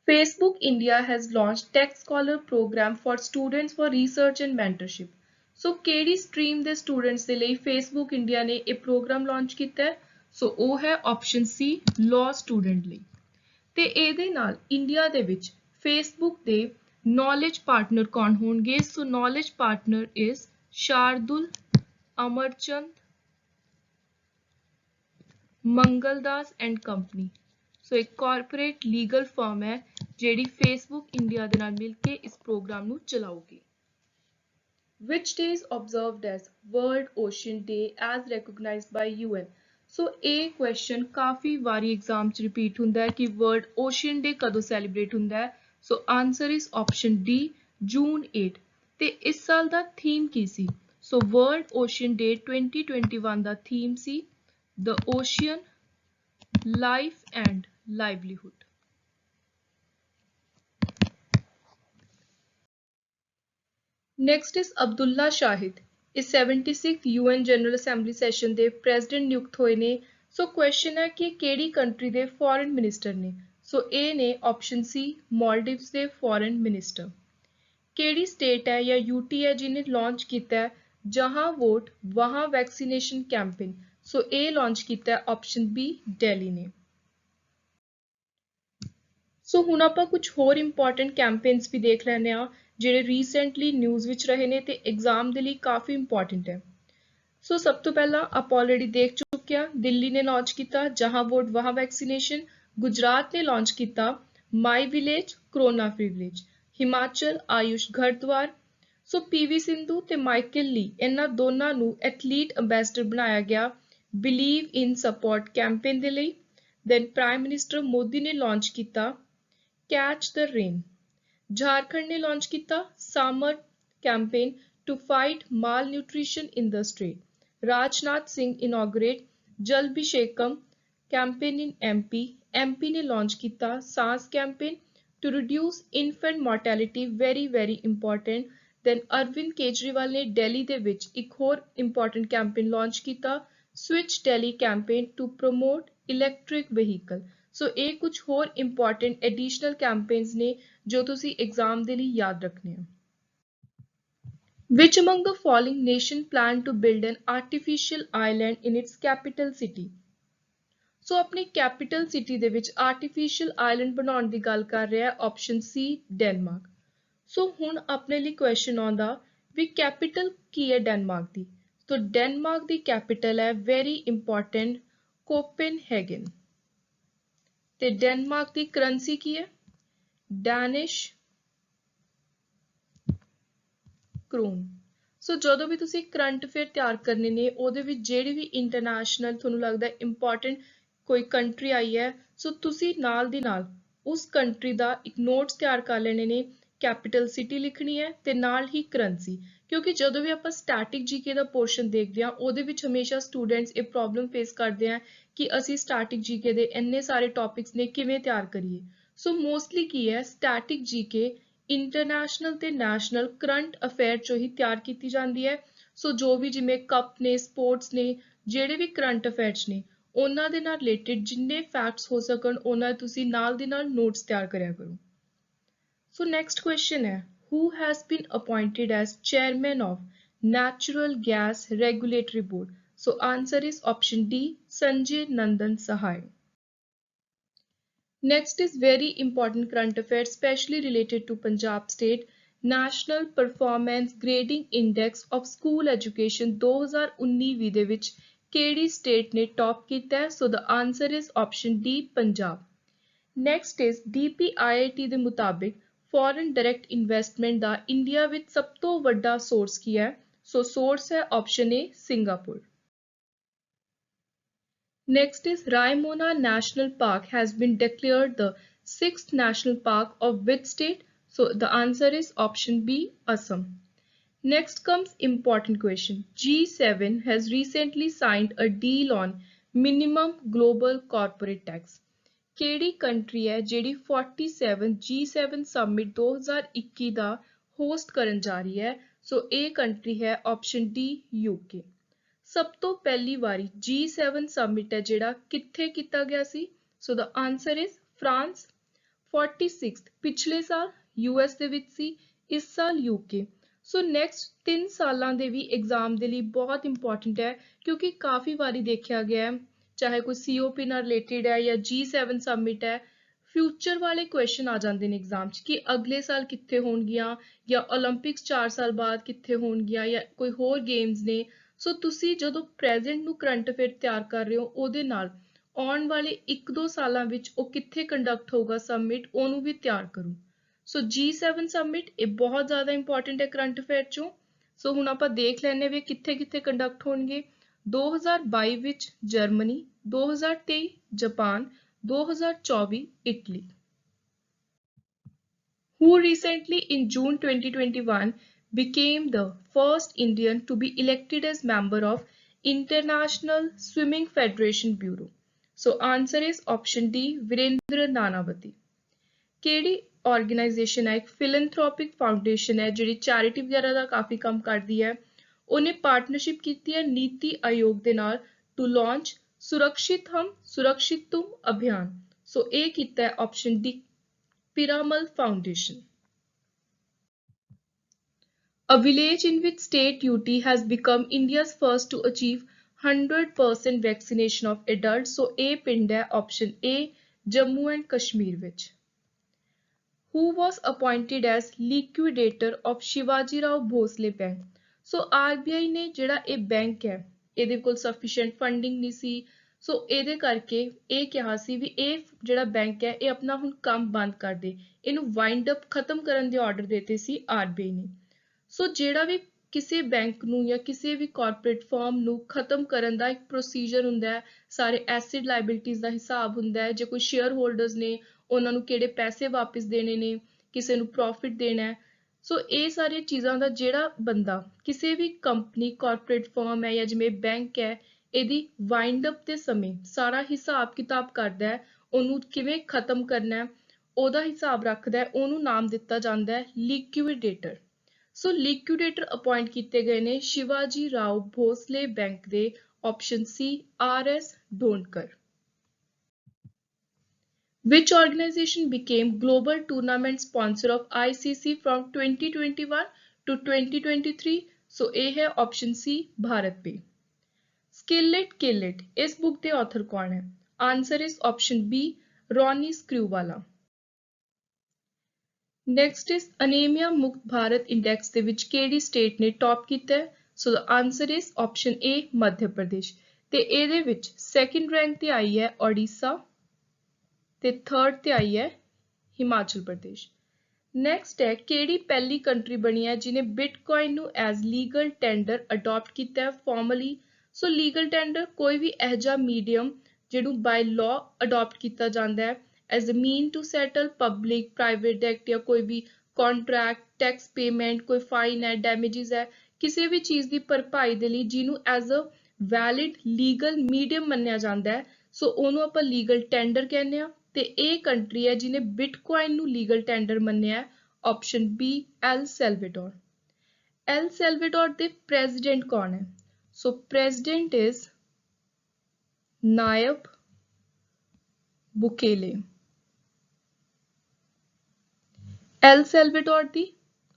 Facebook India has launched Tech Scholar program for students for research and mentorship। ਸੋ ਕਿਹੜੀ ਸਟਰੀਮ ਦੇ ਸਟੂਡੈਂਟਸ ਦੇ ਲਈ Facebook India ਨੇ ਇਹ ਪ੍ਰੋਗਰਾਮ ਲਾਂਚ ਕੀਤਾ ਹੈ? ਸੋ ਉਹ ਹੈ ਆਪਸ਼ਨ C ਲਾਅ ਸਟੂਡੈਂਟ ਲਈ। ਤੇ ਇਹਦੇ ਨਾਲ ਇੰਡੀਆ ਦੇ ਵਿੱਚ Facebook ਦੇ ਨੌਲੇਜ ਪਾਰਟਨਰ ਕੌਣ ਹੋਣਗੇ? So knowledge partner is Shardul Amarchand Mangaldas and company. So ਇੱਕ ਕਾਰਪੋਰੇਟ ਲੀਗਲ ਫਰਮ ਹੈ ਜਿਹੜੀ ਫੇਸਬੁੱਕ ਇੰਡੀਆ ਦੇ ਨਾਲ ਮਿਲ ਕੇ ਇਸ ਪ੍ਰੋਗਰਾਮ ਨੂੰ ਚਲਾਊਗੀ। Which day is observed as World Ocean Day as recognized by UN? ਸੋ ਇਹ ਕੁਐਸਚਨ ਕਾਫੀ ਵਾਰੀ ਐਗਜ਼ਾਮ 'ਚ ਰਿਪੀਟ ਹੁੰਦਾ ਹੈ ਕਿ ਵਰਲਡ ਓਸ਼ੀਅਨ ਡੇ ਕਦੋਂ ਸੈਲੀਬ੍ਰੇਟ ਹੁੰਦਾ ਹੈ? So answer is option D June 8। ਤੇ ਇਸ ਸਾਲ ਦਾ ਥੀਮ ਕੀ ਸੀ? ਸੋ ਵਰਲਡ ਓਸ਼ੀਅਨ ਡੇ 2021 ਦਾ ਥੀਮ ਸੀ the ocean life and livelihood. Next is Abdulla Shahid ਇਸ 76th UN general assembly session ਦੇ ਪ੍ਰੈਜ਼ੀਡੈਂਟ ਨਿਯੁਕਤ ਹੋਏ ਨੇ। ਸੋ ਕੁਐਸਚਨ ਹੈ ਕਿ ਕਿਹੜੀ ਕੰਟਰੀ ਦੇ ਫੋਰਨ ਮਿਨਿਸਟਰ ਨੇ? ਸੋ ਇਹ ਨੇ ਆਪਸ਼ਨ ਸੀ ਮਾਲਦੀਵਸ ਦੇ ਫੋਰਨ ਮਿਨਿਸਟਰ। ਕਿਹੜੀ ਸਟੇਟ ਹੈ ਜਾਂ ਯੂਟੀ ਹੈ ਜਿਹਨੇ ਲਾਂਚ ਕੀਤਾ ਹੈ ਜਹਾਂ ਵੋਟ ਵਹਾਂ ਵੈਕਸੀਨੇਸ਼ਨ ਕੈਂਪੇਨ? ਸੋ ਇਹ ਲਾਂਚ ਕੀਤਾ ਹੈ ਆਪਸ਼ਨ ਬੀ ਦਿੱਲੀ ਨੇ। ਸੋ ਹੁਣ ਆਪਾਂ ਕੁਝ ਹੋਰ ਇੰਪੋਰਟੈਂਟ ਕੈਂਪੇਨਸ ਵੀ ਦੇਖ ਲੈਂਦੇ ਹਾਂ ਜਿਹੜੇ ਰੀਸੈਂਟਲੀ ਨਿਊਜ਼ ਵਿੱਚ ਰਹੇ ਨੇ ਤੇ ਐਗਜ਼ਾਮ ਦੇ ਲਈ ਕਾਫੀ ਇੰਪੋਰਟੈਂਟ ਹੈ। ਸੋ ਸਭ ਤੋਂ ਪਹਿਲਾਂ ਆਪਾਂ ਆਲਰੇਡੀ ਦੇਖ ਚੁੱਕੇ ਹਾਂ, ਦਿੱਲੀ ਨੇ ਲਾਂਚ ਕੀਤਾ ਜਹਾਂ ਵੋਟ ਵਹਾਂ ਵੈਕਸੀਨੇਸ਼ਨ, ਗੁਜਰਾਤ ਨੇ ਲਾਂਚ ਕੀਤਾ my village corona free village, Himachal Ayush Ghar Dwar. So PV Sindhu ਤੇ ਮਾਈਕਲ ਲੀ ਇਹਨਾਂ ਦੋਨਾਂ ਨੂੰ ਐਥਲੀਟ ਅੰਬੈਸਡਰ ਬਣਾਇਆ ਗਿਆ ਬਿਲੀਵ ਇਨ ਸਪੋਰਟ ਕੈਂਪੇਨ ਦੇ ਲਈ। ਦੈਨ ਪ੍ਰਾਈਮ ਮਿਨਿਸਟਰ ਮੋਦੀ ਨੇ ਲਾਂਚ ਕੀਤਾ ਕੈਚ ਦ ਰੇਨ। ਝਾਰਖੰਡ ਨੇ ਲਾਂਚ ਕੀਤਾ summer campaign to fight malnutrition in the state. Rajnath Singh inaugurate Jalabhishekam campaign in MP. MP ਨੇ ਲਾਂਚ ਕੀਤਾ SAANS campaign to reduce infant mortality, very important. Then Arvind Kejriwal ਨੇ ਦਿੱਲੀ ਦੇ ਵਿੱਚ ਇੱਕ ਹੋਰ ਇੰਪੋਰਟੈਂਟ ਕੈਂਪੇਨ ਲਾਂਚ ਕੀਤਾ switch Delhi campaign to promote electric vehicle. So ਇਹ ਕੁਝ ਹੋਰ ਇੰਪੋਰਟੈਂਟ ਐਡੀਸ਼ਨਲ ਕੈਂਪੇਨਸ ਨੇ ਜੋ ਤੁਸੀਂ ਐਗਜ਼ਾਮ ਦੇ ਲਈ ਯਾਦ ਰੱਖਣੇ ਆ। Which among the following nation plan to build an artificial island in its capital city? ਸੋ ਆਪਣੀ ਕੈਪੀਟਲ ਸਿਟੀ ਦੇ ਵਿੱਚ ਆਰਟੀਫੀਸ਼ੀਅਲ ਆਈਲੈਂਡ ਬਣਾਉਣ ਦੀ ਗੱਲ ਕਰ ਰਿਹਾ ਹੈ ਆਪਸ਼ਨ ਸੀ ਡੈਨਮਾਰਕ। ਸੋ ਹੁਣ ਆਪਣੇ ਲਈ ਕੁਐਸਚਨ ਆਉਂਦਾ ਵੀ ਕੈਪੀਟਲ ਕੀ ਹੈ ਡੈਨਮਾਰਕ ਦੀ? ਸੋ ਡੈਨਮਾਰਕ ਦੀ ਕੈਪੀਟਲ ਹੈ ਵੈਰੀ ਇੰਪੋਰਟੈਂਟ ਕੋਪਨਹੈਗਨ। ਤੇ ਡੈਨਮਾਰਕ ਦੀ ਕਰੰਸੀ ਕੀ ਹੈ? ਡੈਨਿਸ਼ ਕਰੋਨ। ਸੋ ਜਦੋਂ ਵੀ ਤੁਸੀਂ ਕਰੰਟ ਅਫੇਅਰ ਤਿਆਰ ਕਰਨੇ ਨੇ ਉਹਦੇ ਵਿੱਚ ਜਿਹੜੀ ਵੀ ਇੰਟਰਨੈਸ਼ਨਲ ਤੁਹਾਨੂੰ ਲੱਗਦਾ ਇੰਪੋਰਟੈਂਟ ਕੋਈ ਕੰਟਰੀ ਆਈ ਹੈ ਸੋ ਤੁਸੀਂ ਨਾਲ ਦੀ ਨਾਲ ਉਸ ਕੰਟਰੀ ਦਾ ਇੱਕ ਨੋਟਸ ਤਿਆਰ ਕਰ ਲੈਣੇ ਨੇ, ਕੈਪੀਟਲ ਸਿਟੀ ਲਿਖਣੀ ਹੈ ਤੇ ਨਾਲ ਹੀ ਕਰੰਸੀ। ਕਿਉਂਕਿ ਜਦੋਂ ਵੀ ਆਪਾਂ ਸਟੈਟਿਕ ਜੀਕੇ ਦਾ ਪੋਰਸ਼ਨ ਦੇਖਦੇ ਹਾਂ ਉਹਦੇ ਵਿੱਚ ਹਮੇਸ਼ਾ ਸਟੂਡੈਂਟਸ ਇਹ ਪ੍ਰੋਬਲਮ ਫੇਸ ਕਰਦੇ ਆ ਕਿ ਅਸੀਂ ਸਟੈਟਿਕ ਜੀਕੇ ਦੇ ਇੰਨੇ ਸਾਰੇ ਟੌਪਿਕਸ ਨੇ ਕਿਵੇਂ ਤਿਆਰ ਕਰੀਏ। ਸੋ ਮੋਸਟਲੀ ਕੀ ਹੈ ਸਟੈਟਿਕ ਜੀਕੇ ਇੰਟਰਨੈਸ਼ਨਲ ਤੇ ਨੈਸ਼ਨਲ ਕਰੰਟ ਅਫੇਅਰ ਚੋਂ ਹੀ ਤਿਆਰ ਕੀਤੀ ਜਾਂਦੀ ਹੈ। ਸੋ ਜੋ ਵੀ ਜਿਵੇਂ ਕੱਪ ਨੇ, ਸਪੋਰਟਸ ਨੇ, ਜਿਹੜੇ ਵੀ ਕਰੰਟ ਅਫੇਅਰਸ ਨੇ ਉਹਨਾਂ ਦੇ ਨਾਲ ਰਿਲੇਟਡ ਜਿੰਨੇ ਫੈਕਟਸ ਹੋ ਸਕਣ ਉਹਨਾਂ ਤੁਸੀਂ ਨਾਲ ਦੀ ਨਾਲ ਨੋਟਸ ਤਿਆਰ ਕਰਿਆ ਕਰੋ। ਸੋ ਨੈਕਸਟ ਕੁਐਸਚਨ ਹੈ who has been appointed as chairman of natural gas regulatory board? So answer is option D Sanjay Nandan Sahai. Next is very important current affairs specially related to Punjab state National Performance Grading Index of School Education 2019-20 ਦੇ ਵਿੱਚ ਕਿਹੜੀ state ਨੇ top ਕੀਤਾ ਹੈ? So the answer is option D Punjab. Next is DPIIT ਦੇ ਮੁਤਾਬਿਕ foreign direct investment ਦਾ India ਵਿੱਚ ਸਭ ਤੋਂ ਵੱਡਾ ਸੋਰਸ ਕੀ ਹੈ? So source ਹੈ option A Singapore. Next is Raimona National Park has been declared the 6th national park of which state? So the answer is option B Assam. Next comes important question. G7 has recently signed a deal on minimum global corporate tax. ਕਿਹੜੀ country ਹੈ ਜਿਹੜੀ 47 G7 Summit 2021 ਦਾ host ਕਰਨ ਜਾ ਰਹੀ ਹੈ? So ਇਹ country ਹੈ option D UK। ਸਭ ਤੋਂ ਪਹਿਲੀ ਵਾਰੀ G7 Summit ਹੈ ਜਿਹੜਾ ਕਿੱਥੇ ਕੀਤਾ ਗਿਆ ਸੀ? ਸੋ ਦਾ ਆਨਸਰ ਇਜ਼ ਫਰਾਂਸ। 46th ਪਿਛਲੇ ਸਾਲ US ਦੇ ਵਿੱਚ ਸੀ, ਇਸ ਸਾਲ UK। ਸੋ ਨੈਕਸਟ 3 ਸਾਲਾਂ ਦੇ ਵੀ ਐਗਜ਼ਾਮ ਦੇ ਲਈ ਬਹੁਤ ਇੰਪੋਰਟੈਂਟ ਹੈ ਕਿਉਂਕਿ ਕਾਫੀ ਵਾਰੀ ਦੇਖਿਆ ਗਿਆ ਹੈ ਚਾਹੇ ਕੋਈ COP ਨਾਲ ਰਿਲੇਟਡ ਹੈ ਜਾਂ G7 Summit ਹੈ ਫਿਊਚਰ ਵਾਲੇ ਕੁਐਸਚਨ ਆ ਜਾਂਦੇ ਨੇ ਐਗਜ਼ਾਮ 'ਚ ਕਿ ਅਗਲੇ ਸਾਲ ਕਿੱਥੇ ਹੋਣਗੀਆਂ ਜਾਂ ਓਲੰਪਿਕਸ 4 ਸਾਲ ਬਾਅਦ ਕਿੱਥੇ ਹੋਣਗੀਆਂ ਜਾਂ ਕੋਈ ਹੋਰ ਗੇਮਸ ਨੇ। ਸੋ ਤੁਸੀਂ ਜਦੋਂ ਪ੍ਰੈਜ਼ੈਂਟ ਨੂੰ ਕਰੰਟ ਅਫੇਅਰ ਤਿਆਰ ਕਰ ਰਹੇ ਹੋ ਉਹਦੇ ਨਾਲ ਆਉਣ ਵਾਲੇ 1-2 ਸਾਲਾਂ ਵਿੱਚ ਉਹ ਕਿੱਥੇ ਕੰਡਕਟ ਹੋਊਗਾ ਸਮਿਟ ਉਹਨੂੰ ਵੀ ਤਿਆਰ ਕਰੋ। ਸੋ G7 Summit ਇਹ ਬਹੁਤ ਜ਼ਿਆਦਾ ਇੰਪੋਰਟੈਂਟ ਹੈ ਕਰੰਟ ਅਫੇਅਰ ਚੋਂ। ਸੋ ਹੁਣ ਆਪਾਂ ਦੇਖ ਲੈਂਦੇ ਵੀ ਕਿੱਥੇ ਕਿੱਥੇ ਕੰਡਕਟ ਹੋਣਗੇ। 2022 ਵਿੱਚ Germany, 2023 Japan, 2024 Italy. Who recently in June 2021 became the first Indian to be elected as member of International Swimming Federation Bureau? So answer is option D Virendra Nanavati. ਕਿਹੜੀ ਆਰਗੇਨਾਈਜੇਸ਼ਨ ਹੈ ਇੱਕ ਫਿਲੈਂਥਰੋਪਿਕ ਫਾਊਂਡੇਸ਼ਨ ਹੈ ਜਿਹੜੀ charity ਵਗੈਰਾ ਦਾ ਕਾਫੀ ਕੰਮ ਕਰਦੀ ਹੈ। ਉਹਨੇ ਪਾਰਟਨਰਸ਼ਿਪ ਕੀਤੀ ਹੈ ਨੀਤੀ ਆਯੋਗ ਦੇ ਨਾਲ ਟੂ ਲਾਂਚ ਸੁਰੱਖਿਅਤ ਹਮ ਸੁਰੱਖਿਅਤ ਤੁਮ ਅਭਿਆਨ। ਸੋ ਇਹ ਕੀਤਾ ਹੈ option D Piramal foundation. A village in which state UT has become India's first to achieve 100% vaccination of adults. So A ਪਿੰਡ ਹੈ option A Jammu and Kashmir ਵਿੱਚ। Who was appointed as liquidator of Shivaji Rao Bhosle Bank? So RBI ਨੇ ਜਿਹੜਾ ਇਹ bank ਹੈ ਇਹਦੇ ਕੋਲ sufficient funding ਨਹੀਂ ਸੀ, ਸੋ ਇਹਦੇ ਕਰਕੇ ਇਹ ਕਿਹਾ ਸੀ ਵੀ ਇਹ ਜਿਹੜਾ ਬੈਂਕ ਹੈ ਇਹ ਆਪਣਾ ਹੁਣ ਕੰਮ ਬੰਦ ਕਰ ਦੇ, ਇਹਨੂੰ ਵਾਈਂਡ ਅਪ ਖਤਮ ਕਰਨ ਦੇ ਆਰਡਰ ਦਿੱਤੇ ਸੀ RBI ਨੇ। ਸੋ ਜਿਹੜਾ ਵੀ ਕਿਸੇ ਬੈਂਕ ਨੂੰ ਜਾਂ ਕਿਸੇ ਵੀ ਕਾਰਪੋਰੇਟ ਫਰਮ ਨੂੰ ਖਤਮ ਕਰਨ ਦਾ ਇੱਕ ਪ੍ਰੋਸੀਜਰ ਹੁੰਦਾ ਹੈ, ਸਾਰੇ ਐਸਿਡ ਲਾਇਬਿਲਿਟੀਜ਼ ਦਾ ਹਿਸਾਬ ਹੁੰਦਾ ਹੈ, ਜੇ ਕੋਈ ਸ਼ੇਅਰ ਹੋਲਡਰਸ ਨੇ ਉਹਨਾਂ ਨੂੰ ਕਿਹੜੇ ਪੈਸੇ ਵਾਪਸ ਦੇਣੇ ਨੇ, ਕਿਸੇ ਨੂੰ ਪ੍ਰੋਫਿਟ ਦੇਣਾ ਹੈ। ਸੋ ਇਹ ਸਾਰੀਆਂ ਚੀਜ਼ਾਂ ਦਾ ਜਿਹੜਾ ਬੰਦਾ ਕਿਸੇ ਵੀ ਕੰਪਨੀ ਕਾਰਪੋਰੇਟ ਫਰਮ ਹੈ ਜਾਂ ਜਿਵੇਂ ਬੈਂਕ ਹੈ ਇਹਦੀ ਵਾਈਂਡ ਅਪ ਦੇ ਸਮੇਂ ਸਾਰਾ ਹਿਸਾਬ ਕਿਤਾਬ ਕਰਦਾ ਹੈ, ਉਹਨੂੰ ਕਿਵੇਂ ਖਤਮ ਕਰਨਾ ਹੈ ਉਹਦਾ ਹਿਸਾਬ ਰੱਖਦਾ ਹੈ, ਉਹਨੂੰ ਨਾਮ ਦਿੱਤਾ ਜਾਂਦਾ ਹੈ ਲਿਕੁਇਡੇਟਰ। ਸੋ ਲਿਕੁਇਡੇਟਰ ਅਪਾਇੰਟ ਕੀਤੇ ਗਏ ਨੇ ਸ਼ਿਵਾਜੀ ਰਾਓ ਭੋਸਲੇ ਬੈਂਕ ਦੇ option C RS ਡੋਨਕਰ। Which organization became global tournament sponsor of ICC from 2021 to 2023? So A है option C भारत पे। Skill It Kill It इस बुक के ऑथर कौन है? Answer is option B Ronnie Screwvala। Next is anemia ਮੁਕਤ Bharat index ਦੇ ਵਿੱਚ ਕਿਹੜੀ ਸਟੇਟ ਨੇ ਟੌਪ ਕੀਤਾ ਹੈ? ਸੋ the answer is option A Madhya Pradesh, ਤੇ ਇਹਦੇ ਵਿੱਚ ਸੈਕੰਡ ਰੈਂਕ ਤੇ ਆਈ ਹੈ ਓਡੀਸ਼ਾ ਤੇ ਥਰਡ ਤੇ ਆਈ ਹੈ ਹਿਮਾਚਲ ਪ੍ਰਦੇਸ਼। ਨੈਕਸਟ ਹੈ ਕਿਹੜੀ ਪਹਿਲੀ ਕੰਟਰੀ ਬਣੀ ਹੈ ਜਿਹਨੇ ਬਿਟਕੋਇਨ ਨੂੰ ਐਜ਼ ਲੀਗਲ ਟੈਂਡਰ ਅਡਾਪਟ ਕੀਤਾ ਹੈ ਫਾਰਮਲੀ? ਸੋ ਲੀਗਲ ਟੈਂਡਰ ਕੋਈ ਵੀ ਇਹੋ ਜਿਹਾ ਮੀਡੀਅਮ ਜਿਹਨੂੰ ਬਾਈ ਲਾਅ ਅਡਾਪਟ ਕੀਤਾ ਜਾਂਦਾ ਹੈ as a mean to settle public private debt ਜਾਂ ਕੋਈ ਵੀ contract tax payment ਕੋਈ fine ਹੈ damages ਹੈ ਕਿਸੇ ਵੀ ਚੀਜ਼ ਦੀ ਭਰਪਾਈ ਦੇ ਲਈ ਜਿਹਨੂੰ as a valid legal medium ਮੰਨਿਆ ਜਾਂਦਾ ਹੈ, ਸੋ ਉਹਨੂੰ ਆਪਾਂ legal tender ਕਹਿੰਦੇ ਆ। ਤੇ ਇਹ ਕੰਟਰੀ ਹੈ ਜਿਹਨੇ ਬਿਟਕੋਇਨ ਨੂੰ ਲੀਗਲ ਟੈਂਡਰ ਮੰਨਿਆ ਆਪਸ਼ਨ B ਐਲ ਸੈਲਵੇਡੋਰ। ਐਲ ਸੈਲਵੇਡੋਰ ਦੇ ਪ੍ਰੈਜ਼ੀਡੈਂਟ ਕੌਣ ਹੈ? ਸੋ ਪ੍ਰੈਜ਼ੀਡੈਂਟ ਇਜ਼ ਨਾਇਬ ਬੁਕੇਲੇ। ਐਲ ਸੈਲਵੇਡੋਰ ਦੀ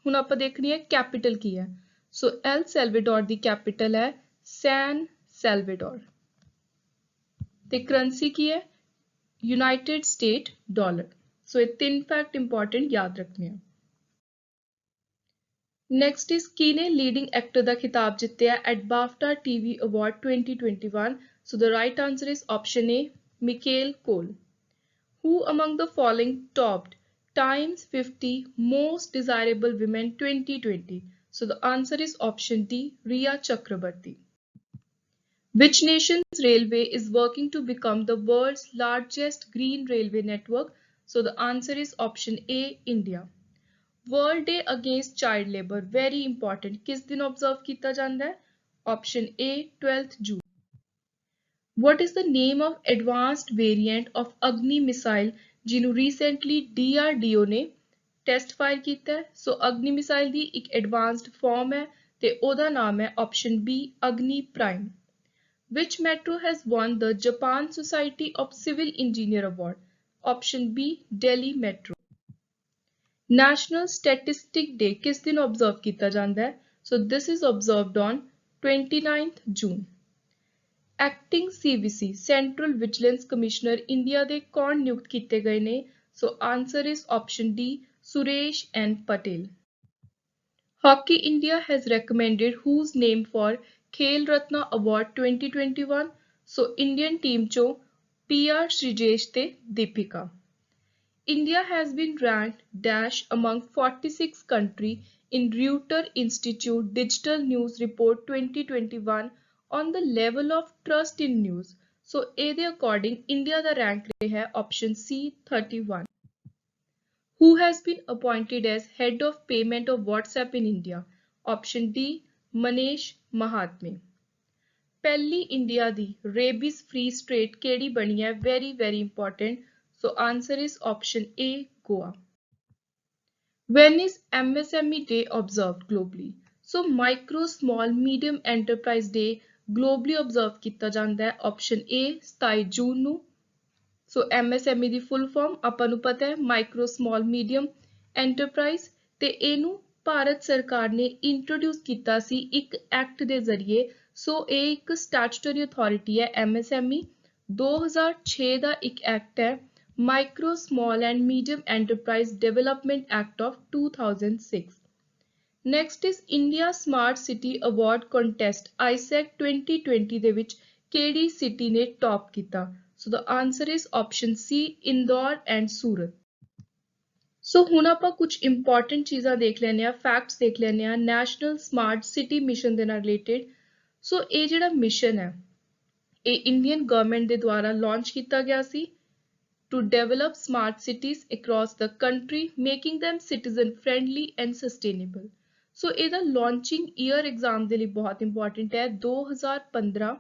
ਹੁਣ ਆਪਾਂ ਦੇਖਣੀ ਹੈ ਕੈਪੀਟਲ ਕੀ ਹੈ। ਸੋ ਐਲ ਸੈਲਵੇਡੋਰ ਦੀ ਕੈਪੀਟਲ ਹੈ ਸੈਨ ਸੈਲਵੇਡੋਰ ਤੇ ਕਰੰਸੀ ਕੀ ਹੈ? United state dollar. ਸੋ ਇਹ ਤਿੰਨ ਫੈਕਟ ਇੰਪੋਰਟੈਂਟ ਯਾਦ ਰੱਖਣੇ ਆ। ਨੈਕਸਟ ਇਜ਼ ਕਿਹਨੇ ਲੀਡਿੰਗ ਐਕਟਰ ਦਾ ਖਿਤਾਬ ਜਿੱਤਿਆ at BAFTA TV award 2021? So the right answer is option A Michaela Coel. Who among the following topped Times 50 Most Desirable Women 2020? So the answer is option D Riya Chakrabarti। Which nation's railway is working to become the world's largest green railway network? So the answer is option A India। World Day Against Child Labour very important किस दिन observe किया जाता है? Option A 12th June। What is the name of advanced variant of Agni missile ਜਿਹਨੂੰ recently DRDO ਨੇ test fire ਕੀਤਾ ਹੈ? ਸੋ ਅਗਨੀ missile ਦੀ ਇੱਕ ਐਡਵਾਂਸਡ ਫਾਰਮ ਹੈ ਤੇ ਉਹਦਾ ਨਾਮ ਹੈ option B Agni prime. Which metro has won the Japan Society of Civil Engineer Award? Option B Delhi Metro। National Statistic Day किस दिन observe किया जाता है? So this is observed on 29th June। Acting CVC Central Vigilance Commissioner India ਦੇ ਕੌਣ ਨਿਯੁਕਤ ਕੀਤੇ ਗਏ ਨੇ? So answer is option D Suresh N Patel। Hockey India has recommended whose name for Khel Ratna Award 2021? So Indian team ਚੋਂ PR Shrijesh ਤੇ Deepika। India has been ranked dash among 46 country in Reuters Institute Digital News Report 2021 on the level of trust in news। So ਇਹਦੇ according India ਦਾ rank ਰਿਹਾ ਹੈ option C 31। Who has been appointed as head of payment of WhatsApp in India? Option D Manesh Mahatme। ਪਹਿਲੀ India ਦੀ rabies free state ਕਿਹੜੀ ਬਣੀ ਹੈ? very important। So answer is option A Goa। When is MSME Day observed globally? So micro small medium enterprise day globally observe ਕੀਤਾ ਜਾਂਦਾ ਹੈ option A 27 ਜੂਨ ਨੂੰ। ਸੋ MSME ਦੀ full form ਆਪਾਂ ਨੂੰ ਪਤਾ ਹੈ ਮਾਈਕਰੋ ਸਮਾਲ ਮੀਡੀਅਮ ਐਂਟਰਪ੍ਰਾਈਜ਼ ਤੇ ਇਹਨੂੰ ਭਾਰਤ ਸਰਕਾਰ ਨੇ ਇੰਟਰੋਡਿਊਸ ਕੀਤਾ ਸੀ ਇੱਕ ਐਕਟ ਦੇ ਜ਼ਰੀਏ। ਸੋ ਇਹ ਇੱਕ ਸਟੈਚੂਟਰੀ ਅਥਾਰਟੀ ਹੈ MSME। 2006 ਦਾ ਇੱਕ ਐਕਟ ਹੈ micro small and medium enterprise development act of 2006। Next is India smart city award contest ISAC 2020 ਦੇ ਵਿੱਚ ਕਿਹੜੀ ਸਿਟੀ ਨੇ ਟੌਪ ਕੀਤਾ? ਸੋ ਦਾ answer is option C Indore and Surat. So ਹੁਣ ਆਪਾਂ ਕੁਝ ਇੰਪੋਰਟੈਂਟ ਚੀਜ਼ਾਂ ਦੇਖ ਲੈਂਦੇ ਆ, ਫੈਕਟਸ ਦੇਖ ਲੈਂਦੇ ਆ ਨੈਸ਼ਨਲ ਸਮਾਰਟ ਸਿਟੀ ਮਿਸ਼ਨ ਦੇ ਨਾਲ ਰਿਲੇਟਡ। ਸੋ ਇਹ ਜਿਹੜਾ ਮਿਸ਼ਨ ਹੈ ਇਹ ਇੰਡੀਅਨ ਗਵਰਨਮੈਂਟ ਦੇ ਦੁਆਰਾ ਲਾਂਚ ਕੀਤਾ ਗਿਆ ਸੀ to develop smart cities across the country, making them citizen friendly and sustainable। ਸੋ ਇਹਦਾ ਲਾਂਚਿੰਗ ਈਅਰ ਐਗਜ਼ਾਮ ਦੇ ਲਈ ਬਹੁਤ ਇੰਪੋਰਟੈਂਟ ਹੈ 2015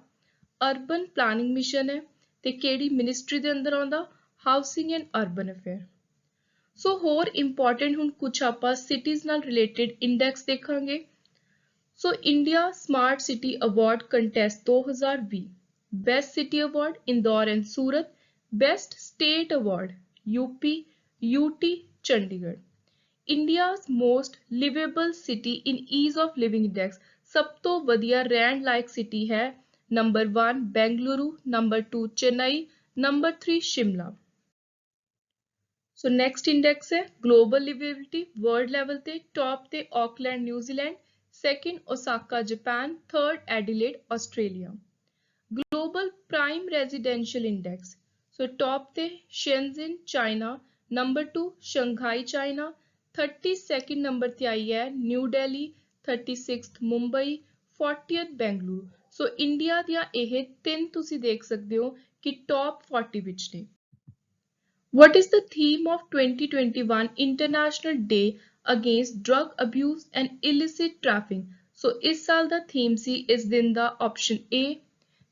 ਅਰਬਨ ਪਲਾਨਿੰਗ ਮਿਸ਼ਨ ਹੈ ਤੇ ਕਿਹੜੀ ਮਿਨਿਸਟਰੀ ਦੇ ਅੰਦਰ ਆਉਂਦਾ? Housing and urban affair. So ਹੋਰ ਇੰਪੋਰਟੈਂਟ ਹੁਣ ਕੁਝ ਆਪਾਂ ਸਿਟੀਜ਼ ਨਾਲ ਰਿਲੇਟਡ ਇੰਡੈਕਸ ਦੇਖਾਂਗੇ। So India smart city award contest 2020 best city award Indore and Surat. Best state award UP UT Chandigarh. India's most liveable city in ease of living index ਸਭ ਤੋਂ ਵਧੀਆ ਰਹਿਣ ਲਾਇਕ ਸਿਟੀ ਹੈ number 1 Bengaluru, number 2 Chennai, number 3 Shimla. So next index ਹੈ global liveability world level ਤੇ top ਤੇ Auckland New Zealand, second Osaka Japan, third Adelaide Australia. Global prime residential index so top ਤੇ Shenzhen China, number 2 Shanghai China, 32nd number ਤੇ ਆਈ ਹੈ new Delhi, 36th Mumbai, 40th Bengaluru. So India ਦੀਆਂ ਇਹ ਤਿੰਨ ਤੁਸੀਂ ਦੇਖ ਸਕਦੇ ਹੋ ਕਿ ਟੌਪ 40 ਵਿੱਚ ਨੇ। What is the theme of 2021 International Day Against Drug Abuse and Illicit Trafficking? ਸੋ ਇਸ ਸਾਲ ਦਾ ਥੀਮ ਸੀ ਇਸ ਦਿਨ ਦਾ option A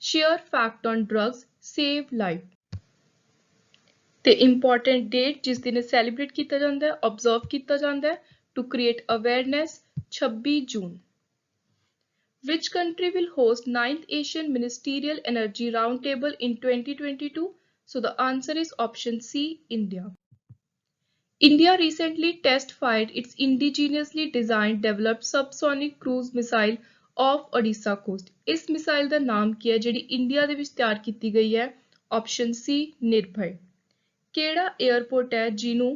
share fact on drugs save life। ਤੇ ਇੰਪੋਰਟੈਂਟ ਡੇਟ ਜਿਸ ਦਿਨ ਸੈਲੀਬ੍ਰੇਟ ਕੀਤਾ ਜਾਂਦਾ ਹੈ ਆਬਜ਼ਰਵ ਕੀਤਾ ਜਾਂਦਾ ਹੈ to create awareness 26 June. Which country will host 9th Asian Ministerial Energy Roundtable in 2022? So the answer is option C India। India recently test fired its indigenously designed developed subsonic cruise missile off Odisha coast। ਇਸ missile ਦਾ ਨਾਮ ਕੀ ਹੈ ਜਿਹੜੀ India ਦੇ ਵਿੱਚ ਤਿਆਰ ਕੀਤੀ ਗਈ ਹੈ? Option C Nirbhay. ਕਿਹੜਾ 에ਅਰਪੋਰਟ ਹੈ ਜਿਹਨੂੰ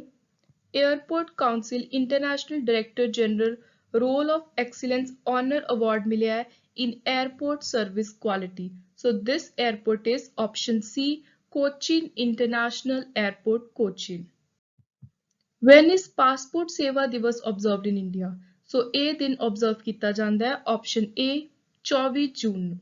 airport council international director general role of excellence honour award ਮਿਲਿਆ ਹੈ in airport service quality? So this airport is option C Cochin international airport Cochin. When is passport Seva Divas observed in India? ਸੋ ਇਹ ਦਿਨ observe ਕੀਤਾ ਜਾਂਦਾ ਹੈ ਆਪਸ਼ਨ A 24 ਜੂਨ ਨੂੰ।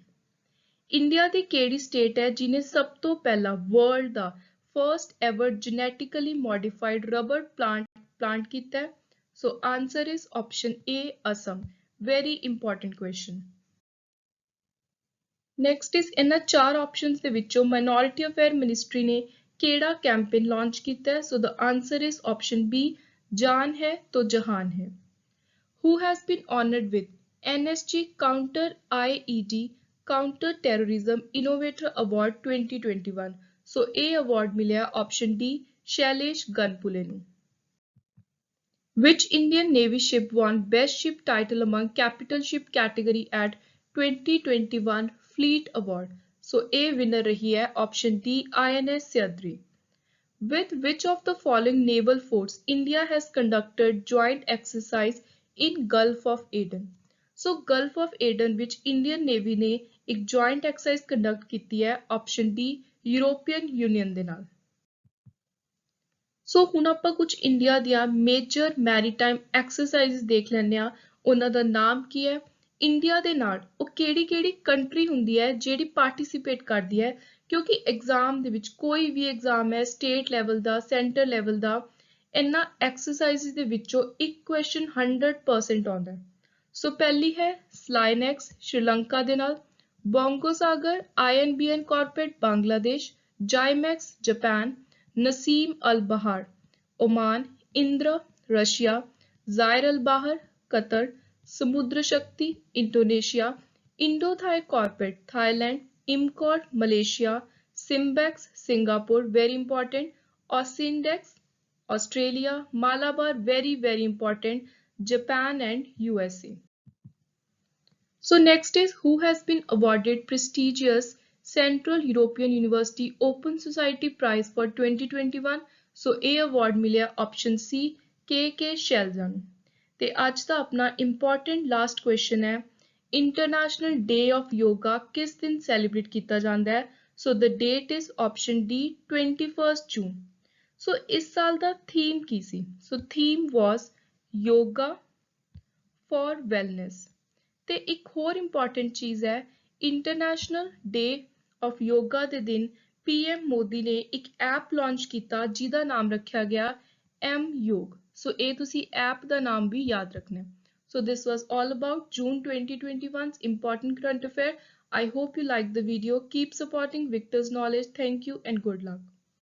India ਦੀ ਕਿਹੜੀ state ਹੈ ਜਿਹਨੇ ਸਭ ਤੋਂ ਪਹਿਲਾਂ ਵਰਲਡ ਦਾ first ever genetically modified rubber plant ਕੀਤਾ ਹੈ? So answer is option A Assam. Very important question. Next is ਇਹਨਾਂ ਚਾਰ ਆਪਸ਼ਨਸ ਦੇ ਵਿੱਚੋਂ ਮਾਈਨੋਰਿਟੀ ਅਫੇਅਰ ਮਿਨਿਸਟਰੀ ਨੇ ਕਿਹੜਾ ਕੈਂਪੇਨ ਲਾਂਚ ਕੀਤਾ ਹੈ? ਸੋ ਦਾ ਆਨਸਰ ਇਜ਼ ਆਪਸ਼ਨ B ਜਾਨ ਹੈ ਤੋ ਜਹਾਨ ਹੈ। Who has been honored with NSG Counter IED Counter Terrorism Innovator Award 2021? ਸੋ ਇਹ ਅਵਾਰਡ ਮਿਲਿਆ ਆਪਸ਼ਨ D ਸ਼ੈਲੇਸ਼ ਗਨਪੁਲੇ ਨੂੰ। Which Indian Navy ship won Best Ship title among capital ship category at 2021 Fleet Award? So A winner rahi hai option D INS Syadri। With which of the following naval force India has conducted joint exercise in Gulf of Aden? So Gulf of Aden which Indian Navy ने एक joint exercise conduct ਕੀਤੀ ਹੈ option D European Union ਦੇ ਨਾਲ। ਸੋ ਹੁਣ ਆਪਾਂ ਕੁਝ India ਦੀਆਂ ਮੇਜਰ ਮੈਰੀਟਾਈਮ ਐਕਸਰਸਾਈਜ਼ਸ ਦੇਖ ਲੈਂਦੇ ਆ। ਉਹਨਾਂ ਦਾ ਨਾਮ ਕੀ ਹੈ? ਇੰਡੀਆ ਦੇ ਨਾਲ ਉਹ ਕਿਹੜੀ ਕੰਟਰੀ ਹੁੰਦੀ ਹੈ ਜਿਹੜੀ ਪਾਰਟਿਸਿਪੇਟ ਕਰਦੀ ਹੈ? ਕਿਉਂਕਿ ਐਗਜ਼ਾਮ ਦੇ ਵਿੱਚ ਕੋਈ ਵੀ ਐਗਜ਼ਾਮ ਹੈ ਸਟੇਟ ਲੈਵਲ ਦਾ ਸੈਂਟਰ ਲੈਵਲ ਦਾ ਇਹਨਾਂ ਐਕਸਰਸਾਈਜ਼ਸ ਦੇ ਵਿੱਚੋਂ ਇੱਕ ਕੁਐਸਚਨ 100% ਆਉਂਦਾ ਹੈ। ਸੋ ਪਹਿਲੀ ਹੈ ਸਲਾਈਨੈਕਸ ਸ਼੍ਰੀਲੰਕਾ ਦੇ ਨਾਲ, Bongo Sagar INBN corpat Bangladesh, JIMEX Japan, Naseem Al Bahr Oman, Indra Russia, Zair Al Bahr Qatar, Samudra Shakti Indonesia, Indo Thai corpat Thailand, इमकॉर्ड Malaysia, SIMBEX Singapore very important, AUSINDEX Australia, Malabar very important, Japan and USA. So next is who has been awarded prestigious Central European University Open Society Prize for 2021। So A award ਮਿਲਿਆ option C K Sheldon। ਤੇ ਅੱਜ ਦਾ ਆਪਣਾ important last question ਹੈ International Day of Yoga ਕਿਸ ਦਿਨ celebrate ਕੀਤਾ ਜਾਂਦਾ ਹੈ। So the date is option D 21st June। So ਇਸ ਸਾਲ ਦਾ theme Ki C. So theme was yoga for wellness। ਤੇ ਇੱਕ ਹੋਰ ਇੰਪੋਰਟੈਂਟ ਚੀਜ਼ ਹੈ ਇੰਟਰਨੈਸ਼ਨਲ ਡੇ ਆਫ ਯੋਗਾ ਦੇ ਦਿਨ ਪੀਐਮ ਮੋਦੀ ਨੇ ਇੱਕ ਐਪ ਲਾਂਚ ਕੀਤਾ ਜਿਹਦਾ ਨਾਮ ਰੱਖਿਆ ਗਿਆ ਐਮ ਯੋਗ। ਸੋ ਇਹ ਤੁਸੀਂ ਐਪ ਦਾ ਨਾਮ ਵੀ ਯਾਦ ਰੱਖਣਾ ਹੈ। So this was all about June 2021's important current affair. I hope you liked the video. Keep supporting Victor's Knowledge. Thank you and good luck.